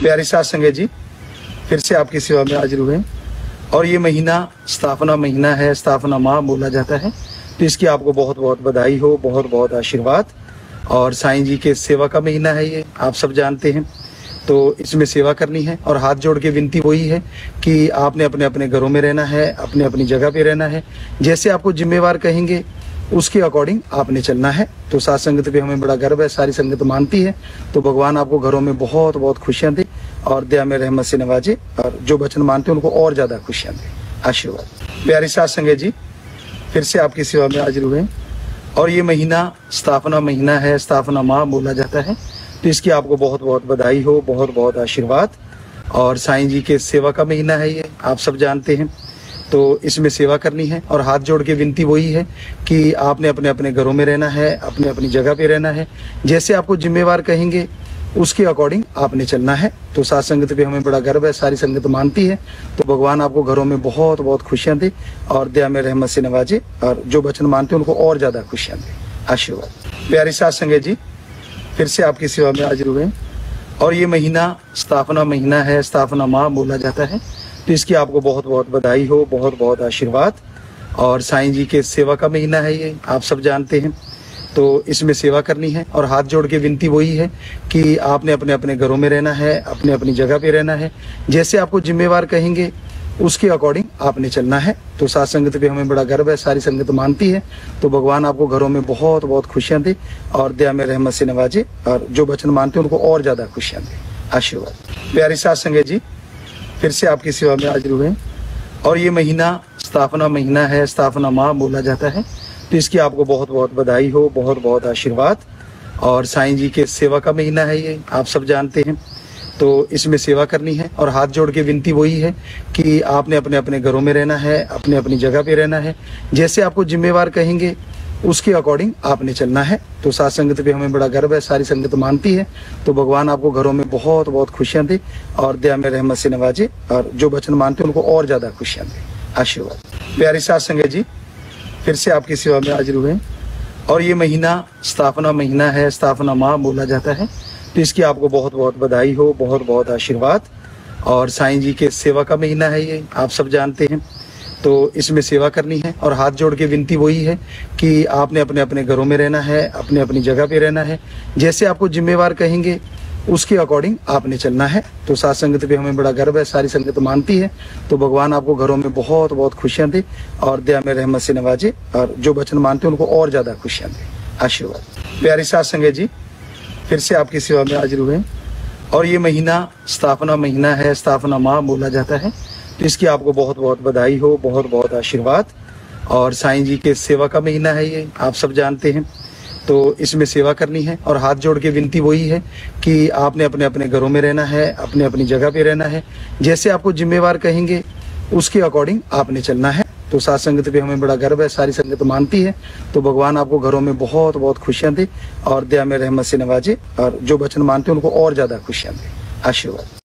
प्यारी साथ संगत जी, फिर से आपकी सेवा में हाजिर हुए। और ये महीना स्थापना महीना है, स्थापना माह बोला जाता है, तो इसकी आपको बहुत बहुत बधाई हो, बहुत बहुत आशीर्वाद। और साईं जी के सेवा का महीना है ये, आप सब जानते हैं। तो इसमें सेवा करनी है और हाथ जोड़ के विनती वही है कि आपने अपने अपने घरों में रहना है, अपने अपनी जगह पे रहना है। जैसे आपको जिम्मेवार कहेंगे उसके अकॉर्डिंग आपने चलना है। तो साथ संगत पे हमें बड़ा गर्व है, सारी संगत मानती है। तो भगवान आपको घरों में बहुत बहुत खुशियां दे और दया में रहमत से नवाजे, और जो वचन मानते हैं उनको और ज्यादा खुशियां दे, आशीर्वाद। प्यारी साथ संगत जी, फिर से आपकी सेवा में हाजिर हुए। और ये महीना स्थापना महीना है, स्थापना माह बोला जाता है, तो इसकी आपको बहुत बहुत बधाई हो, बहुत बहुत आशीर्वाद। और साईं जी के सेवा का महीना है ये, आप सब जानते हैं। तो इसमें सेवा करनी है और हाथ जोड़ के विनती वही है कि आपने अपने अपने घरों में रहना है, अपने अपनी जगह पे रहना है। जैसे आपको जिम्मेवार कहेंगे उसके अकॉर्डिंग आपने चलना है। तो साथ संगत पे हमें बड़ा गर्व है, सारी संगत मानती है। तो भगवान आपको घरों में बहुत बहुत खुशियां दे और दया में रहमत से नवाजे, और जो वचन मानते हैं उनको और ज्यादा खुशियां दे, आशीर्वाद। प्यारी साथ संगत जी, फिर से आपकी सेवा में हाजिर हुए। और ये महीना स्थापना महीना है, स्थापना माह बोला जाता है, तो इसकी आपको बहुत बहुत बधाई हो, बहुत बहुत आशीर्वाद। और साईं जी के सेवा का महीना है ये, आप सब जानते हैं। तो इसमें सेवा करनी है और हाथ जोड़ के विनती वही है कि आपने अपने अपने घरों में रहना है, अपने अपनी जगह पे रहना है। जैसे आपको जिम्मेवार कहेंगे उसके अकॉर्डिंग आपने चलना है। तो साथ संगत पे हमें बड़ा गर्व है, सारी संगत मानती है। तो भगवान आपको घरों में बहुत बहुत खुशियां दे और दया में रहमत से नवाजे, और जो वचन मानते हैं उनको और ज्यादा खुशियां दे, आशीर्वाद। प्यारी साथ संगत जी, फिर से आपकी सेवा में हाजिर हुए। और ये महीना स्थापना महीना है, स्थापना माह बोला जाता है, तो इसकी आपको बहुत बहुत बधाई हो, बहुत बहुत आशीर्वाद। और साईं जी के सेवा का महीना है ये, आप सब जानते हैं। तो इसमें सेवा करनी है और हाथ जोड़ के विनती वही है कि आपने अपने अपने घरों में रहना है, अपने अपनी जगह पे रहना है। जैसे आपको जिम्मेवार कहेंगे उसके अकॉर्डिंग आपने चलना है। तो साथ संगत पे हमें बड़ा गर्व है, सारी संगत मानती है। तो भगवान आपको घरों में बहुत बहुत खुशियां दे और दया में रहमत से नवाजे, और जो वचन मानते हैं उनको और ज्यादा खुशियां दे, आशीर्वाद। प्यारी साथ संगत जी, फिर से आपकी सेवा में हाजिर हुए। और ये महीना स्थापना महीना है, स्थापना माह बोला जाता है, तो इसकी आपको बहुत बहुत बधाई हो, बहुत बहुत आशीर्वाद। और साईं जी के सेवा का महीना है ये, आप सब जानते हैं। तो इसमें सेवा करनी है और हाथ जोड़ के विनती वही है कि आपने अपने अपने घरों में रहना है, अपने अपनी जगह पे रहना है। जैसे आपको जिम्मेवार कहेंगे उसके अकॉर्डिंग आपने चलना है। तो साथ संगत पे हमें बड़ा गर्व है, सारी संगत मानती है। तो भगवान आपको घरों में बहुत बहुत खुशियां दे और दया में रहमत से नवाजे, और जो वचन मानते हैं उनको और ज्यादा खुशियां दे, आशीर्वाद। प्यारी साथ संगत जी, फिर से आपकी सेवा में हाजिर हुए। और ये महीना स्थापना महीना है, स्थापना माह बोला जाता है, तो इसकी आपको बहुत बहुत बधाई हो, बहुत बहुत आशीर्वाद। और साईं जी के सेवा का महीना है ये, आप सब जानते हैं। तो इसमें सेवा करनी है और हाथ जोड़ के विनती वही है कि आपने अपने अपने घरों में रहना है, अपने अपनी जगह पे रहना है। जैसे आपको जिम्मेवार कहेंगे उसके अकॉर्डिंग आपने चलना है। तो साथ संगत पे हमें बड़ा गर्व है, सारी संगत मानती है। तो भगवान आपको घरों में बहुत बहुत खुशियां दे और दया में रहमत से नवाजे, और जो वचन मानते हैं उनको और ज्यादा खुशियां दे, आशीर्वाद।